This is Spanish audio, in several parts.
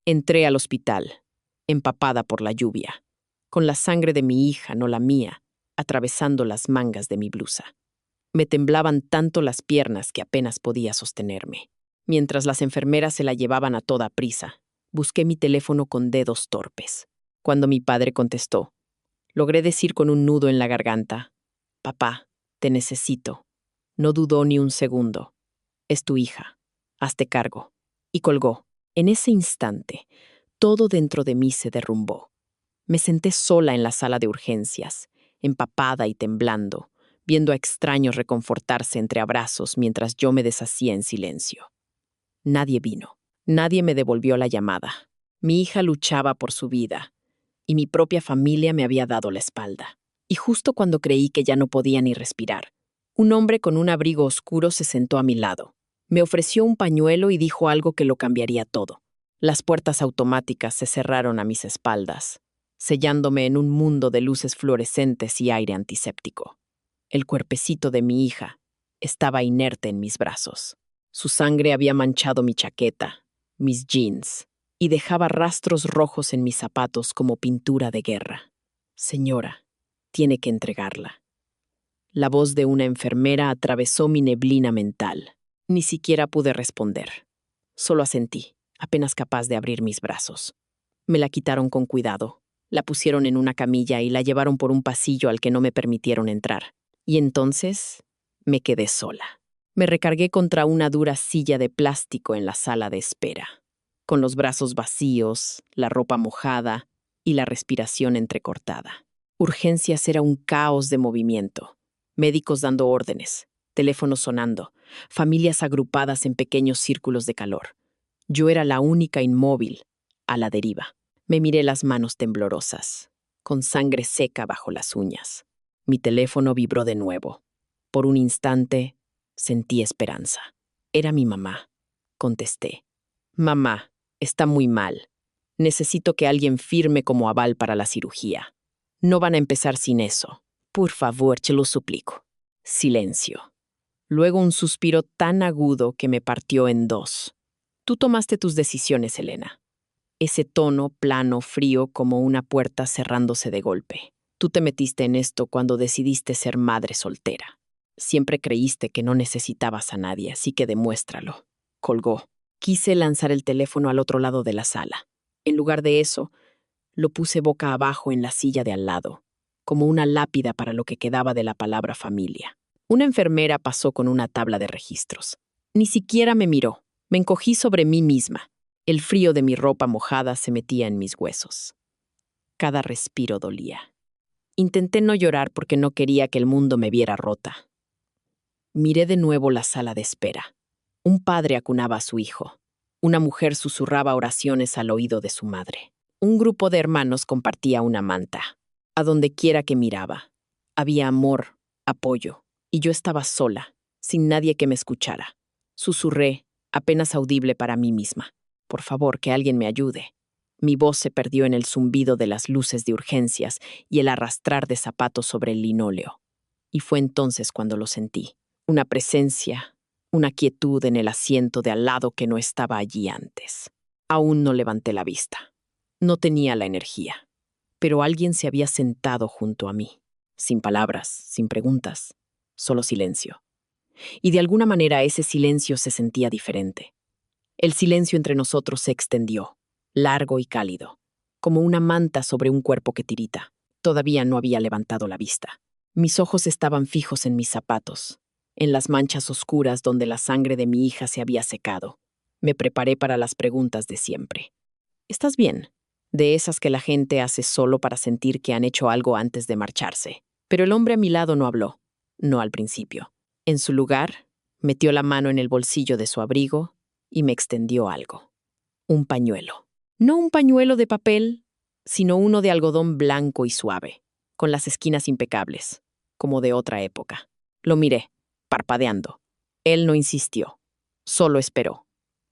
Entré al hospital, empapada por la lluvia, con la sangre de mi hija, no la mía, atravesando las mangas de mi blusa. Me temblaban tanto las piernas que apenas podía sostenerme. Mientras las enfermeras se la llevaban a toda prisa, busqué mi teléfono con dedos torpes. Cuando mi padre contestó, logré decir con un nudo en la garganta, «Papá, te necesito». No dudó ni un segundo. «Es tu hija. Hazte cargo». Y colgó. En ese instante, todo dentro de mí se derrumbó. Me senté sola en la sala de urgencias, empapada y temblando, viendo a extraños reconfortarse entre abrazos mientras yo me deshacía en silencio. Nadie vino. Nadie me devolvió la llamada. Mi hija luchaba por su vida, y mi propia familia me había dado la espalda. Y justo cuando creí que ya no podía ni respirar, un hombre con un abrigo oscuro se sentó a mi lado. Me ofreció un pañuelo y dijo algo que lo cambiaría todo. Las puertas automáticas se cerraron a mis espaldas, sellándome en un mundo de luces fluorescentes y aire antiséptico. El cuerpecito de mi hija estaba inerte en mis brazos. Su sangre había manchado mi chaqueta, mis jeans, y dejaba rastros rojos en mis zapatos como pintura de guerra. Señora, tiene que entregarla. La voz de una enfermera atravesó mi neblina mental. Ni siquiera pude responder. Solo asentí, apenas capaz de abrir mis brazos. Me la quitaron con cuidado. La pusieron en una camilla y la llevaron por un pasillo al que no me permitieron entrar. Y entonces me quedé sola. Me recargué contra una dura silla de plástico en la sala de espera, con los brazos vacíos, la ropa mojada y la respiración entrecortada. Urgencias era un caos de movimiento. Médicos dando órdenes, teléfonos sonando, familias agrupadas en pequeños círculos de calor. Yo era la única inmóvil, a la deriva. Me miré las manos temblorosas, con sangre seca bajo las uñas. Mi teléfono vibró de nuevo. Por un instante, sentí esperanza. Era mi mamá. Contesté. Mamá, está muy mal. Necesito que alguien firme como aval para la cirugía. No van a empezar sin eso. Por favor, te lo suplico. Silencio. Luego un suspiro tan agudo que me partió en dos. Tú tomaste tus decisiones, Elena. Ese tono plano, frío, como una puerta cerrándose de golpe. Tú te metiste en esto cuando decidiste ser madre soltera. Siempre creíste que no necesitabas a nadie, así que demuéstralo. Colgó. Quise lanzar el teléfono al otro lado de la sala. En lugar de eso, lo puse boca abajo en la silla de al lado, como una lápida para lo que quedaba de la palabra familia. Una enfermera pasó con una tabla de registros. Ni siquiera me miró. Me encogí sobre mí misma. El frío de mi ropa mojada se metía en mis huesos. Cada respiro dolía. Intenté no llorar porque no quería que el mundo me viera rota. Miré de nuevo la sala de espera. Un padre acunaba a su hijo. Una mujer susurraba oraciones al oído de su madre. Un grupo de hermanos compartía una manta. A donde quiera que miraba, había amor, apoyo, y yo estaba sola, sin nadie que me escuchara. Susurré, apenas audible para mí misma. Por favor, que alguien me ayude. Mi voz se perdió en el zumbido de las luces de urgencias y el arrastrar de zapatos sobre el linóleo. Y fue entonces cuando lo sentí. Una presencia, una quietud en el asiento de al lado que no estaba allí antes. Aún no levanté la vista. No tenía la energía, pero alguien se había sentado junto a mí, sin palabras, sin preguntas, solo silencio. Y de alguna manera ese silencio se sentía diferente. El silencio entre nosotros se extendió, largo y cálido, como una manta sobre un cuerpo que tirita. Todavía no había levantado la vista. Mis ojos estaban fijos en mis zapatos, en las manchas oscuras donde la sangre de mi hija se había secado. Me preparé para las preguntas de siempre. ¿Estás bien? De esas que la gente hace solo para sentir que han hecho algo antes de marcharse. Pero el hombre a mi lado no habló, no al principio. En su lugar, metió la mano en el bolsillo de su abrigo y me extendió algo. Un pañuelo. No un pañuelo de papel, sino uno de algodón blanco y suave, con las esquinas impecables, como de otra época. Lo miré, parpadeando. Él no insistió, solo esperó.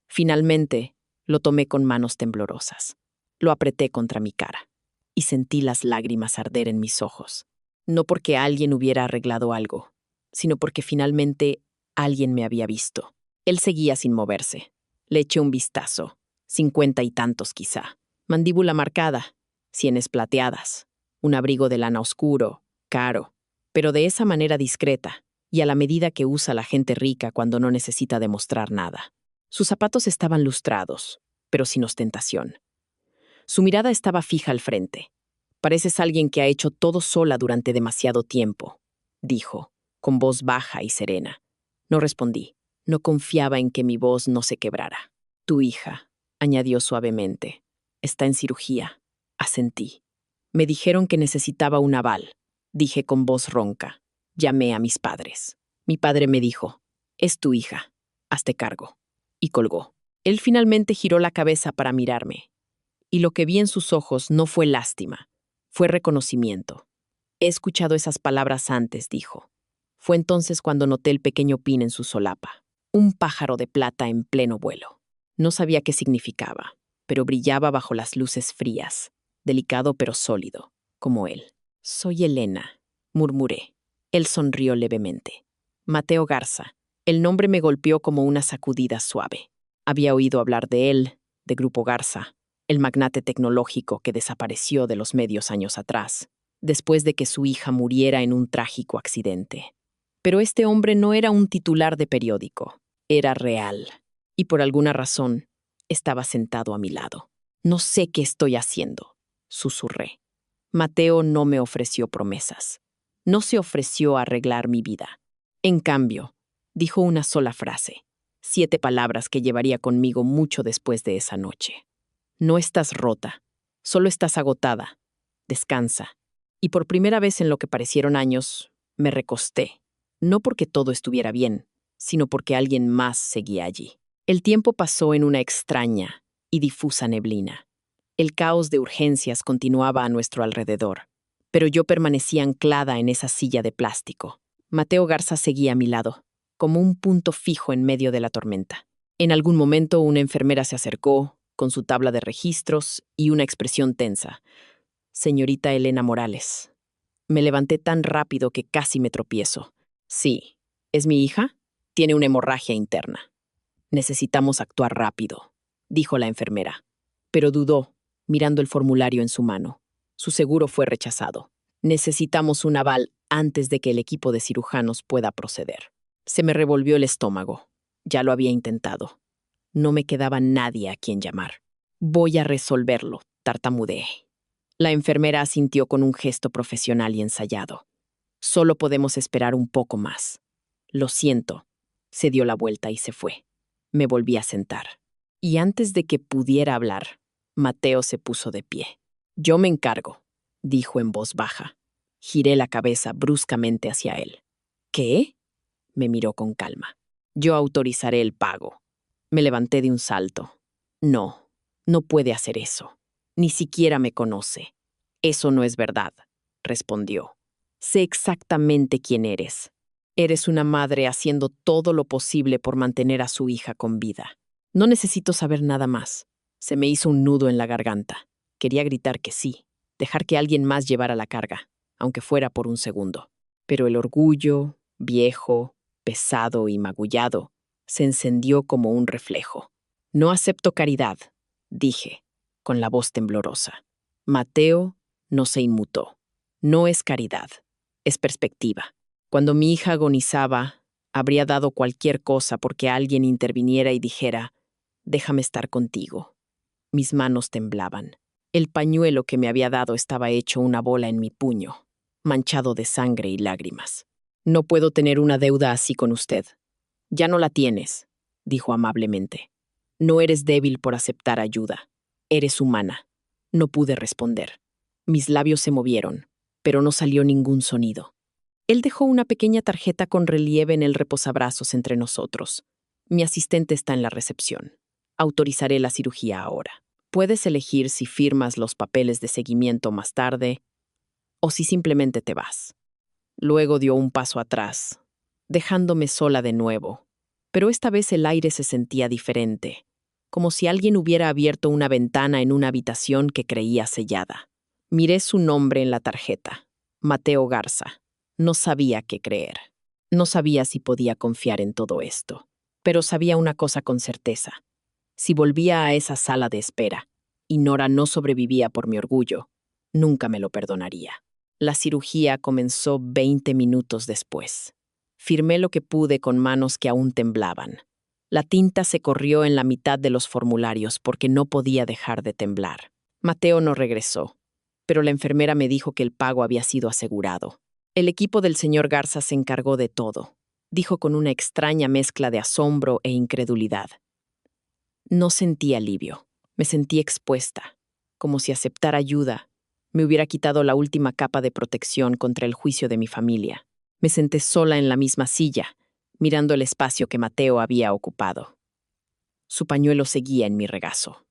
Finalmente, lo tomé con manos temblorosas. Lo apreté contra mi cara y sentí las lágrimas arder en mis ojos. No porque alguien hubiera arreglado algo, sino porque finalmente alguien me había visto. Él seguía sin moverse. Le eché un vistazo. 50 y tantos quizá. Mandíbula marcada, sienes plateadas, un abrigo de lana oscuro, caro, pero de esa manera discreta y a la medida que usa la gente rica cuando no necesita demostrar nada. Sus zapatos estaban lustrados, pero sin ostentación. Su mirada estaba fija al frente. Pareces alguien que ha hecho todo sola durante demasiado tiempo, dijo, con voz baja y serena. No respondí. No confiaba en que mi voz no se quebrara. Tu hija, añadió suavemente, está en cirugía. Asentí. Me dijeron que necesitaba un aval, dije con voz ronca. Llamé a mis padres. Mi padre me dijo, es tu hija, hazte cargo. Y colgó. Él finalmente giró la cabeza para mirarme. Y lo que vi en sus ojos no fue lástima, fue reconocimiento. He escuchado esas palabras antes, dijo. Fue entonces cuando noté el pequeño pin en su solapa. Un pájaro de plata en pleno vuelo. No sabía qué significaba, pero brillaba bajo las luces frías, delicado pero sólido, como él. Soy Elena, murmuré. Él sonrió levemente. Mateo Garza. El nombre me golpeó como una sacudida suave. Había oído hablar de él, de Grupo Garza, el magnate tecnológico que desapareció de los medios años atrás, después de que su hija muriera en un trágico accidente. Pero este hombre no era un titular de periódico, era real, y por alguna razón estaba sentado a mi lado. No sé qué estoy haciendo, susurré. Mateo no me ofreció promesas. No se ofreció a arreglar mi vida. En cambio, dijo una sola frase, 7 palabras que llevaría conmigo mucho después de esa noche. No estás rota, solo estás agotada. Descansa. Y por primera vez en lo que parecieron años, me recosté. No porque todo estuviera bien, sino porque alguien más seguía allí. El tiempo pasó en una extraña y difusa neblina. El caos de urgencias continuaba a nuestro alrededor, pero yo permanecía anclada en esa silla de plástico. Mateo Garza seguía a mi lado, como un punto fijo en medio de la tormenta. En algún momento una enfermera se acercó, con su tabla de registros y una expresión tensa. Señorita Elena Morales. Me levanté tan rápido que casi me tropiezo. Sí, ¿es mi hija? Tiene una hemorragia interna. Necesitamos actuar rápido, dijo la enfermera. Pero dudó, mirando el formulario en su mano. Su seguro fue rechazado. Necesitamos un aval antes de que el equipo de cirujanos pueda proceder. Se me revolvió el estómago. Ya lo había intentado. No me quedaba nadie a quien llamar. Voy a resolverlo, tartamudeé. La enfermera asintió con un gesto profesional y ensayado. Solo podemos esperar un poco más. Lo siento. Se dio la vuelta y se fue. Me volví a sentar. Y antes de que pudiera hablar, Mateo se puso de pie. Yo me encargo, dijo en voz baja. Giré la cabeza bruscamente hacia él. ¿Qué? Me miró con calma. Yo autorizaré el pago. Me levanté de un salto. No, no puede hacer eso. Ni siquiera me conoce. Eso no es verdad, respondió. Sé exactamente quién eres. Eres una madre haciendo todo lo posible por mantener a su hija con vida. No necesito saber nada más. Se me hizo un nudo en la garganta. Quería gritar que sí, dejar que alguien más llevara la carga, aunque fuera por un segundo. Pero el orgullo, viejo, pesado y magullado, se encendió como un reflejo. No acepto caridad, dije, con la voz temblorosa. Mateo no se inmutó. No es caridad, es perspectiva. Cuando mi hija agonizaba, habría dado cualquier cosa porque alguien interviniera y dijera, déjame estar contigo. Mis manos temblaban. El pañuelo que me había dado estaba hecho una bola en mi puño, manchado de sangre y lágrimas. No puedo tener una deuda así con usted. Ya no la tienes, dijo amablemente. No eres débil por aceptar ayuda. Eres humana. No pude responder. Mis labios se movieron, pero no salió ningún sonido. Él dejó una pequeña tarjeta con relieve en el reposabrazos entre nosotros. Mi asistente está en la recepción. Autorizaré la cirugía ahora. Puedes elegir si firmas los papeles de seguimiento más tarde o si simplemente te vas. Luego dio un paso atrás, dejándome sola de nuevo. Pero esta vez el aire se sentía diferente, como si alguien hubiera abierto una ventana en una habitación que creía sellada. Miré su nombre en la tarjeta, Mateo Garza. No sabía qué creer. No sabía si podía confiar en todo esto. Pero sabía una cosa con certeza. Si volvía a esa sala de espera y Nora no sobrevivía por mi orgullo, nunca me lo perdonaría. La cirugía comenzó 20 minutos después. Firmé lo que pude con manos que aún temblaban. La tinta se corrió en la mitad de los formularios porque no podía dejar de temblar. Mateo no regresó, pero la enfermera me dijo que el pago había sido asegurado. El equipo del señor Garza se encargó de todo, dijo con una extraña mezcla de asombro e incredulidad. No sentí alivio, me sentí expuesta, como si aceptar ayuda me hubiera quitado la última capa de protección contra el juicio de mi familia. Me senté sola en la misma silla, mirando el espacio que Mateo había ocupado. Su pañuelo seguía en mi regazo.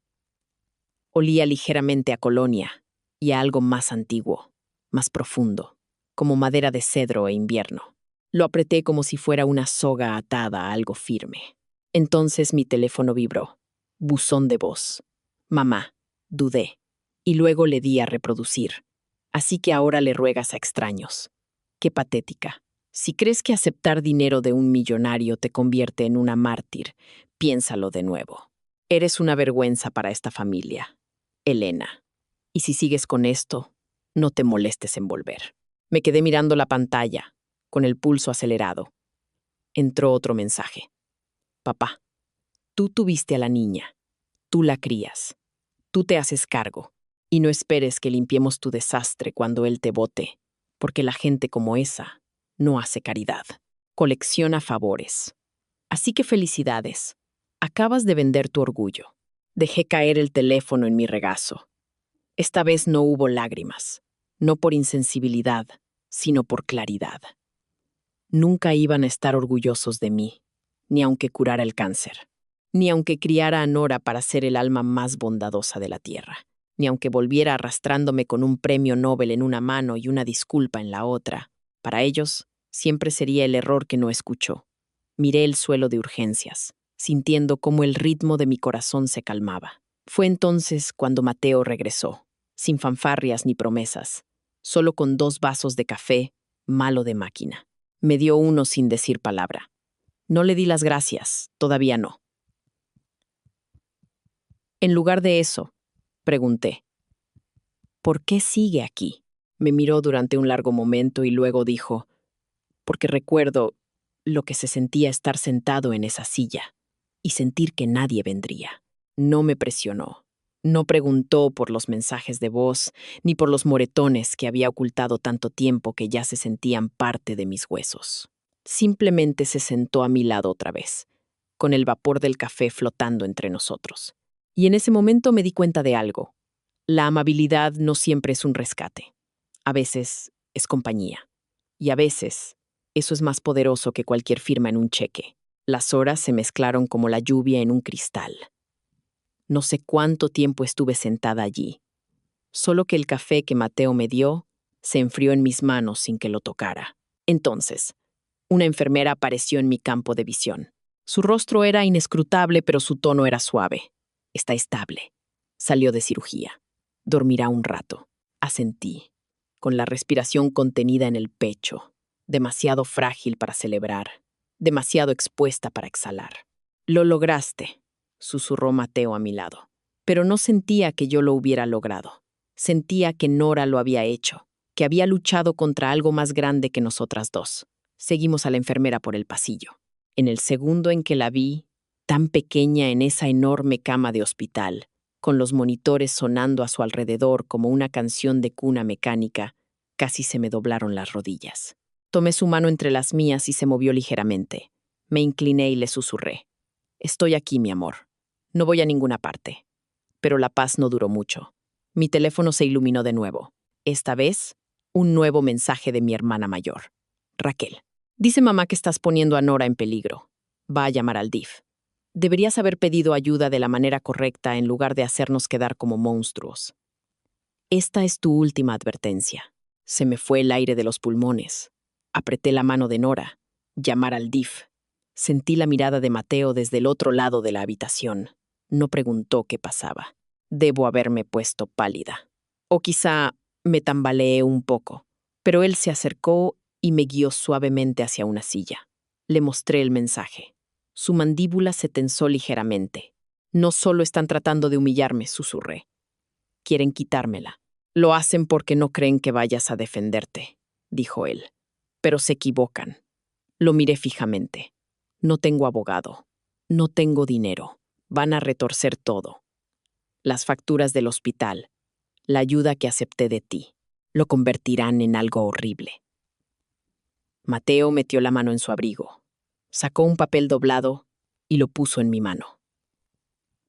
Olía ligeramente a colonia y a algo más antiguo, más profundo, como madera de cedro e invierno. Lo apreté como si fuera una soga atada a algo firme. Entonces mi teléfono vibró. Buzón de voz. Mamá, dudé. Y luego le di a reproducir. Así que ahora le ruegas a extraños. Qué patética. Si crees que aceptar dinero de un millonario te convierte en una mártir, piénsalo de nuevo. Eres una vergüenza para esta familia. Elena. Y si sigues con esto, no te molestes en volver. Me quedé mirando la pantalla, con el pulso acelerado. Entró otro mensaje. Papá, tú tuviste a la niña. Tú la crías. Tú te haces cargo. Y no esperes que limpiemos tu desastre cuando él te vote, porque la gente como esa no hace caridad. Colecciona favores. Así que felicidades. Acabas de vender tu orgullo. Dejé caer el teléfono en mi regazo. Esta vez no hubo lágrimas, no por insensibilidad, sino por claridad. Nunca iban a estar orgullosos de mí, ni aunque curara el cáncer, ni aunque criara a Nora para ser el alma más bondadosa de la tierra, ni aunque volviera arrastrándome con un premio Nobel en una mano y una disculpa en la otra. Para ellos, siempre sería el error que no escuchó. Miré el suelo de urgencias, sintiendo cómo el ritmo de mi corazón se calmaba. Fue entonces cuando Mateo regresó, sin fanfarrias ni promesas, solo con 2 vasos de café, malo de máquina. Me dio uno sin decir palabra. No le di las gracias, todavía no. En lugar de eso, pregunté, ¿por qué sigue aquí? Me miró durante un largo momento y luego dijo, porque recuerdo lo que se sentía estar sentado en esa silla y sentir que nadie vendría. No me presionó. No preguntó por los mensajes de voz ni por los moretones que había ocultado tanto tiempo que ya se sentían parte de mis huesos. Simplemente se sentó a mi lado otra vez, con el vapor del café flotando entre nosotros. Y en ese momento me di cuenta de algo. La amabilidad no siempre es un rescate. A veces es compañía. Y a veces eso es más poderoso que cualquier firma en un cheque. Las horas se mezclaron como la lluvia en un cristal. No sé cuánto tiempo estuve sentada allí. Solo que el café que Mateo me dio se enfrió en mis manos sin que lo tocara. Entonces, una enfermera apareció en mi campo de visión. Su rostro era inescrutable, pero su tono era suave. Está estable. Salió de cirugía. Dormirá un rato. Asentí, con la respiración contenida en el pecho, demasiado frágil para celebrar, demasiado expuesta para exhalar. Lo lograste, susurró Mateo a mi lado. Pero no sentía que yo lo hubiera logrado. Sentía que Nora lo había hecho, que había luchado contra algo más grande que nosotras dos. Seguimos a la enfermera por el pasillo. En el segundo en que la vi, tan pequeña en esa enorme cama de hospital, con los monitores sonando a su alrededor como una canción de cuna mecánica, casi se me doblaron las rodillas. Tomé su mano entre las mías y se movió ligeramente. Me incliné y le susurré. Estoy aquí, mi amor. No voy a ninguna parte. Pero la paz no duró mucho. Mi teléfono se iluminó de nuevo. Esta vez, un nuevo mensaje de mi hermana mayor. Raquel. Dice mamá que estás poniendo a Nora en peligro. Va a llamar al DIF. Deberías haber pedido ayuda de la manera correcta en lugar de hacernos quedar como monstruos. Esta es tu última advertencia. Se me fue el aire de los pulmones. Apreté la mano de Nora. Llamar al DIF. Sentí la mirada de Mateo desde el otro lado de la habitación. No preguntó qué pasaba. Debo haberme puesto pálida. O quizá me tambaleé un poco. Pero él se acercó y me guió suavemente hacia una silla. Le mostré el mensaje. Su mandíbula se tensó ligeramente. No solo están tratando de humillarme, susurré. Quieren quitármela. Lo hacen porque no creen que vayas a defenderte, dijo él. Pero se equivocan. Lo miré fijamente. No tengo abogado. No tengo dinero. Van a retorcer todo. Las facturas del hospital. La ayuda que acepté de ti. Lo convertirán en algo horrible. Mateo metió la mano en su abrigo. Sacó un papel doblado y lo puso en mi mano.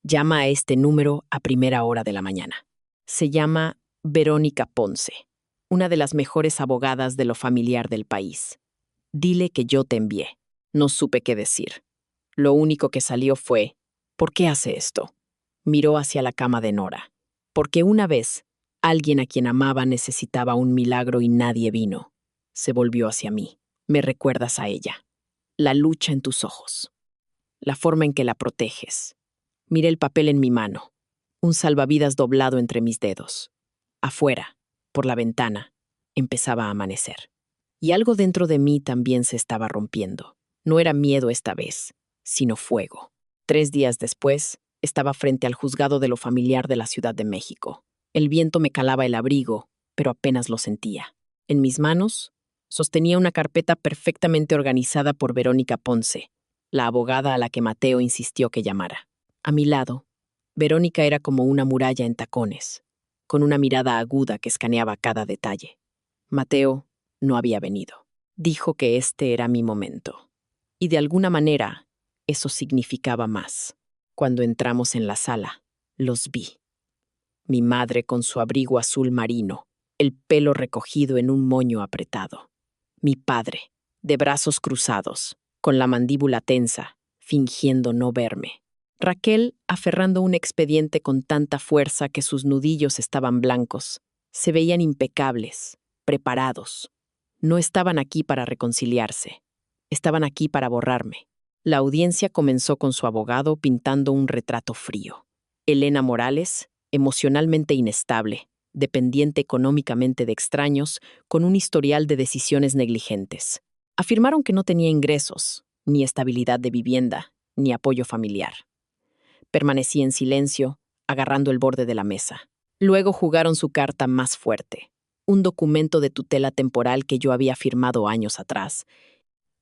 Llama a este número a primera hora de la mañana. Se llama Verónica Ponce, una de las mejores abogadas de lo familiar del país. Dile que yo te envié. No supe qué decir. Lo único que salió fue, ¿por qué hace esto? Miró hacia la cama de Nora. Porque una vez, alguien a quien amaba necesitaba un milagro y nadie vino. Se volvió hacia mí. Me recuerdas a ella. La lucha en tus ojos. La forma en que la proteges. Miré el papel en mi mano. Un salvavidas doblado entre mis dedos. Afuera, por la ventana, empezaba a amanecer. Y algo dentro de mí también se estaba rompiendo. No era miedo esta vez, sino fuego. 3 días después, estaba frente al juzgado de lo familiar de la Ciudad de México. El viento me calaba el abrigo, pero apenas lo sentía. En mis manos, sostenía una carpeta perfectamente organizada por Verónica Ponce, la abogada a la que Mateo insistió que llamara. A mi lado, Verónica era como una muralla en tacones, con una mirada aguda que escaneaba cada detalle. Mateo no había venido. Dijo que este era mi momento. Y de alguna manera, eso significaba más. Cuando entramos en la sala, los vi. Mi madre con su abrigo azul marino, el pelo recogido en un moño apretado. Mi padre, de brazos cruzados, con la mandíbula tensa, fingiendo no verme. Raquel, aferrando un expediente con tanta fuerza que sus nudillos estaban blancos. Se veían impecables, preparados. No estaban aquí para reconciliarse. Estaban aquí para borrarme. La audiencia comenzó con su abogado pintando un retrato frío. Elena Morales, emocionalmente inestable, dependiente económicamente de extraños, con un historial de decisiones negligentes. Afirmaron que no tenía ingresos, ni estabilidad de vivienda, ni apoyo familiar. Permanecí en silencio, agarrando el borde de la mesa. Luego jugaron su carta más fuerte, un documento de tutela temporal que yo había firmado años atrás,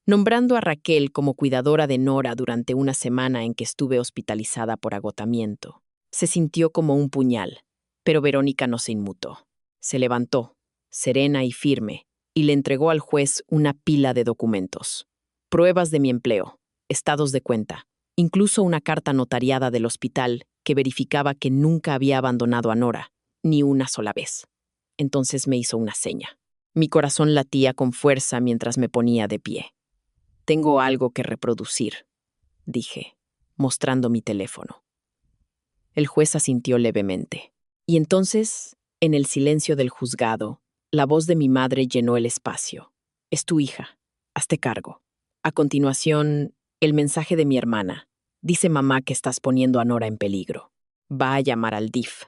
nombrando a Raquel como cuidadora de Nora durante una semana en que estuve hospitalizada por agotamiento. Se sintió como un puñal, pero Verónica no se inmutó. Se levantó, serena y firme, y le entregó al juez una pila de documentos. Pruebas de mi empleo, estados de cuenta, incluso una carta notariada del hospital que verificaba que nunca había abandonado a Nora, ni una sola vez. Entonces me hizo una seña. Mi corazón latía con fuerza mientras me ponía de pie. Tengo algo que reproducir, dije, mostrando mi teléfono. El juez asintió levemente. Y entonces, en el silencio del juzgado, la voz de mi madre llenó el espacio. Es tu hija. Hazte cargo. A continuación, el mensaje de mi hermana. Dice mamá que estás poniendo a Nora en peligro. Va a llamar al DIF.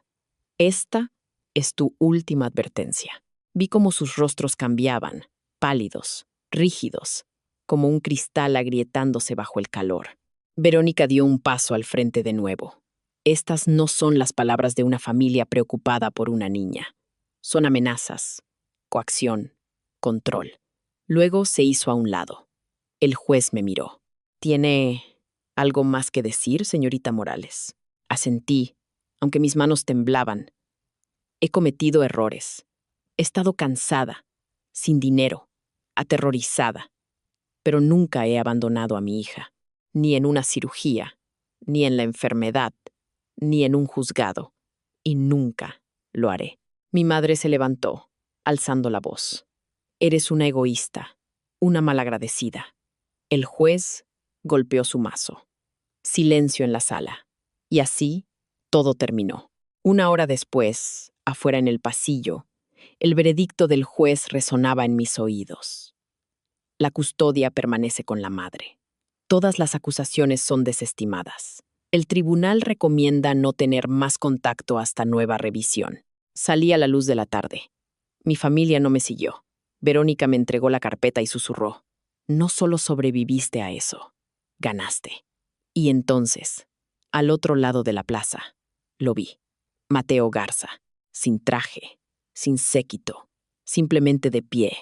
Esta es tu última advertencia. Vi cómo sus rostros cambiaban, pálidos, rígidos, como un cristal agrietándose bajo el calor. Verónica dio un paso al frente de nuevo. Estas no son las palabras de una familia preocupada por una niña. Son amenazas, coacción, control. Luego se hizo a un lado. El juez me miró. ¿Tiene algo más que decir, señorita Morales? Asentí, aunque mis manos temblaban. He cometido errores. He estado cansada, sin dinero, aterrorizada, pero nunca he abandonado a mi hija, ni en una cirugía, ni en la enfermedad, ni en un juzgado, y nunca lo haré. Mi madre se levantó, alzando la voz. Eres una egoísta, una malagradecida. El juez golpeó su mazo. Silencio en la sala. Y así, todo terminó. 1 hora después, afuera en el pasillo, el veredicto del juez resonaba en mis oídos. La custodia permanece con la madre. Todas las acusaciones son desestimadas. El tribunal recomienda no tener más contacto hasta nueva revisión. Salí a la luz de la tarde. Mi familia no me siguió. Verónica me entregó la carpeta y susurró. No solo sobreviviste a eso, ganaste. Y entonces, al otro lado de la plaza. Lo vi. Mateo Garza, sin traje, sin séquito, simplemente de pie,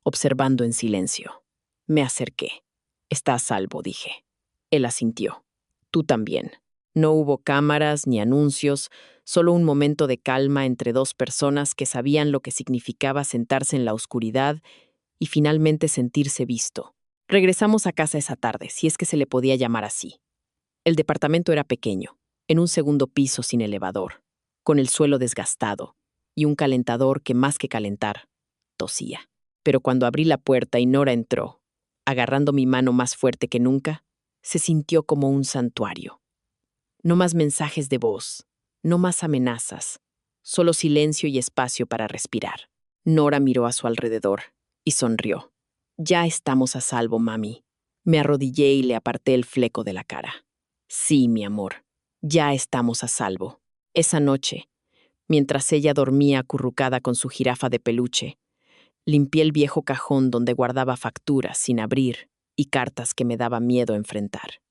observando en silencio. Me acerqué. Está a salvo, dije. Él asintió. Tú también. No hubo cámaras ni anuncios, solo un momento de calma entre dos personas que sabían lo que significaba sentarse en la oscuridad y finalmente sentirse visto. Regresamos a casa esa tarde, si es que se le podía llamar así. El departamento era pequeño, en un segundo piso sin elevador, con el suelo desgastado y un calentador que más que calentar, tosía. Pero cuando abrí la puerta y Nora entró, agarrando mi mano más fuerte que nunca, se sintió como un santuario. No más mensajes de voz, no más amenazas, solo silencio y espacio para respirar. Nora miró a su alrededor y sonrió. Ya estamos a salvo, mami. Me arrodillé y le aparté el fleco de la cara. Sí, mi amor, ya estamos a salvo. Esa noche, mientras ella dormía acurrucada con su jirafa de peluche, limpié el viejo cajón donde guardaba facturas sin abrir y cartas que me daba miedo enfrentar.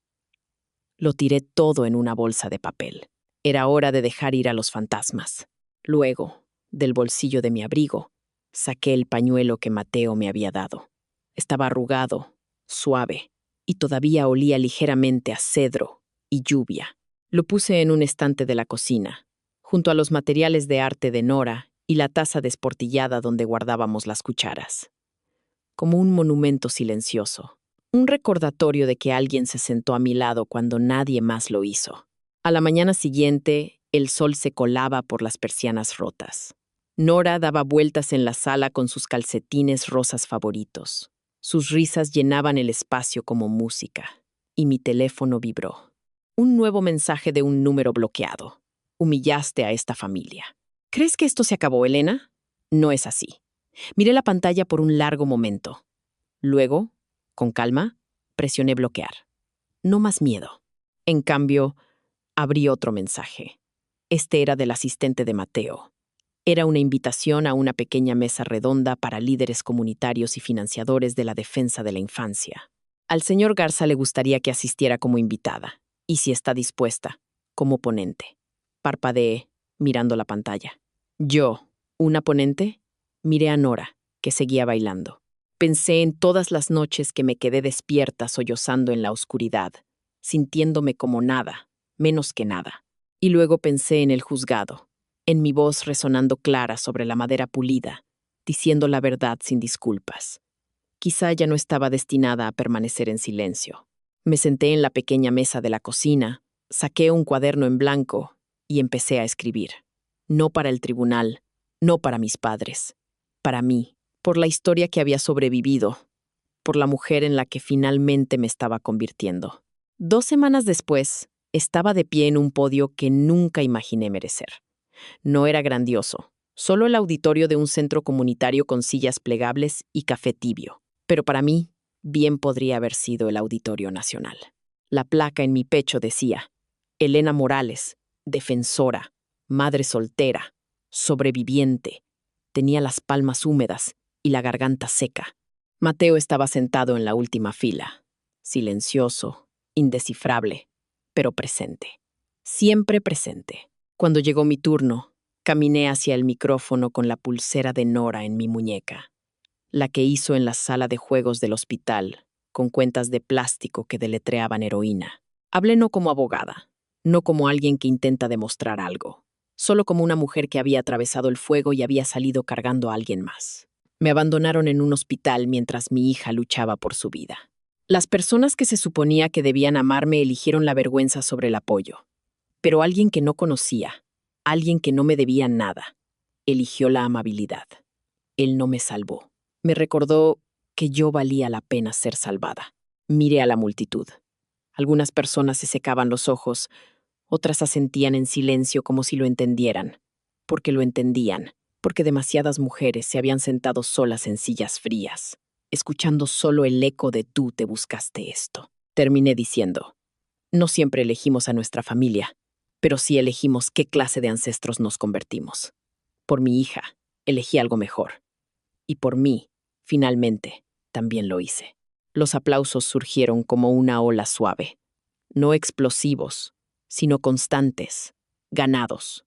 Lo tiré todo en una bolsa de papel. Era hora de dejar ir a los fantasmas. Luego, del bolsillo de mi abrigo, saqué el pañuelo que Mateo me había dado. Estaba arrugado, suave, y todavía olía ligeramente a cedro y lluvia. Lo puse en un estante de la cocina, junto a los materiales de arte de Nora y la taza desportillada donde guardábamos las cucharas. Como un monumento silencioso. Un recordatorio de que alguien se sentó a mi lado cuando nadie más lo hizo. A la mañana siguiente, el sol se colaba por las persianas rotas. Nora daba vueltas en la sala con sus calcetines rosas favoritos. Sus risas llenaban el espacio como música. Y mi teléfono vibró. Un nuevo mensaje de un número bloqueado. Humillaste a esta familia. ¿Crees que esto se acabó, Elena? No es así. Miré la pantalla por un largo momento. Luego, con calma, presioné bloquear. No más miedo. En cambio, abrí otro mensaje. Este era del asistente de Mateo. Era una invitación a una pequeña mesa redonda para líderes comunitarios y financiadores de la defensa de la infancia. Al señor Garza le gustaría que asistiera como invitada, y si está dispuesta, como ponente. Parpadeé, mirando la pantalla. Yo, una ponente, miré a Nora, que seguía bailando. Pensé en todas las noches que me quedé despierta sollozando en la oscuridad, sintiéndome como nada, menos que nada. Y luego pensé en el juzgado, en mi voz resonando clara sobre la madera pulida, diciendo la verdad sin disculpas. Quizá ya no estaba destinada a permanecer en silencio. Me senté en la pequeña mesa de la cocina, saqué un cuaderno en blanco y empecé a escribir. No para el tribunal, no para mis padres, para mí, por la historia que había sobrevivido, por la mujer en la que finalmente me estaba convirtiendo. 2 semanas después, estaba de pie en un podio que nunca imaginé merecer. No era grandioso, solo el auditorio de un centro comunitario con sillas plegables y café tibio. Pero para mí, bien podría haber sido el Auditorio Nacional. La placa en mi pecho decía, Elena Morales, defensora, madre soltera, sobreviviente. Tenía las palmas húmedas y la garganta seca. Mateo estaba sentado en la última fila, silencioso, indescifrable, pero presente. Siempre presente. Cuando llegó mi turno, caminé hacia el micrófono con la pulsera de Nora en mi muñeca, la que hizo en la sala de juegos del hospital, con cuentas de plástico que deletreaban heroína. Hablé no como abogada, no como alguien que intenta demostrar algo, solo como una mujer que había atravesado el fuego y había salido cargando a alguien más. Me abandonaron en un hospital mientras mi hija luchaba por su vida. Las personas que se suponía que debían amarme eligieron la vergüenza sobre el apoyo. Pero alguien que no conocía, alguien que no me debía nada, eligió la amabilidad. Él no me salvó. Me recordó que yo valía la pena ser salvada. Miré a la multitud. Algunas personas se secaban los ojos, otras asentían en silencio como si lo entendieran. Porque lo entendían, porque demasiadas mujeres se habían sentado solas en sillas frías, escuchando solo el eco de tú te buscaste esto. Terminé diciendo, no siempre elegimos a nuestra familia, pero sí elegimos qué clase de ancestros nos convertimos. Por mi hija, elegí algo mejor. Y por mí, finalmente, también lo hice. Los aplausos surgieron como una ola suave, no explosivos, sino constantes, ganados.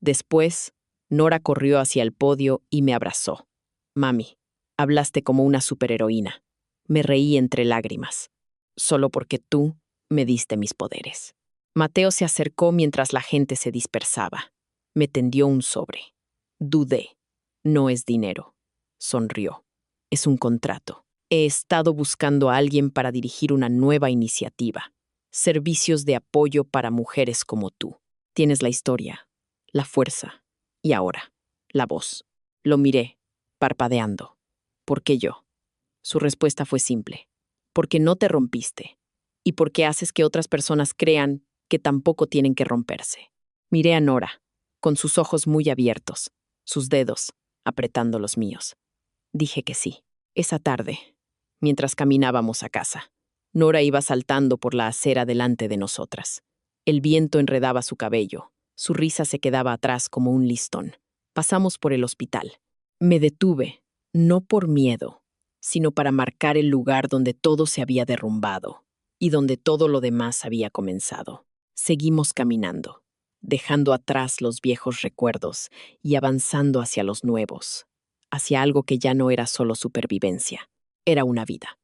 Después, Nora corrió hacia el podio y me abrazó. Mami, hablaste como una superheroína. Me reí entre lágrimas, solo porque tú me diste mis poderes. Mateo se acercó mientras la gente se dispersaba. Me tendió un sobre. Dudé. No es dinero. Sonrió. Es un contrato. He estado buscando a alguien para dirigir una nueva iniciativa. Servicios de apoyo para mujeres como tú. Tienes la historia, la fuerza y ahora, la voz. Lo miré, parpadeando. ¿Por qué yo? Su respuesta fue simple. Porque no te rompiste y porque haces que otras personas crean que tampoco tienen que romperse. Miré a Nora, con sus ojos muy abiertos, sus dedos apretando los míos. Dije que sí. Esa tarde, mientras caminábamos a casa, Nora iba saltando por la acera delante de nosotras. El viento enredaba su cabello, su risa se quedaba atrás como un listón. Pasamos por el hospital. Me detuve, no por miedo, sino para marcar el lugar donde todo se había derrumbado y donde todo lo demás había comenzado. Seguimos caminando, dejando atrás los viejos recuerdos y avanzando hacia los nuevos, hacia algo que ya no era solo supervivencia, era una vida.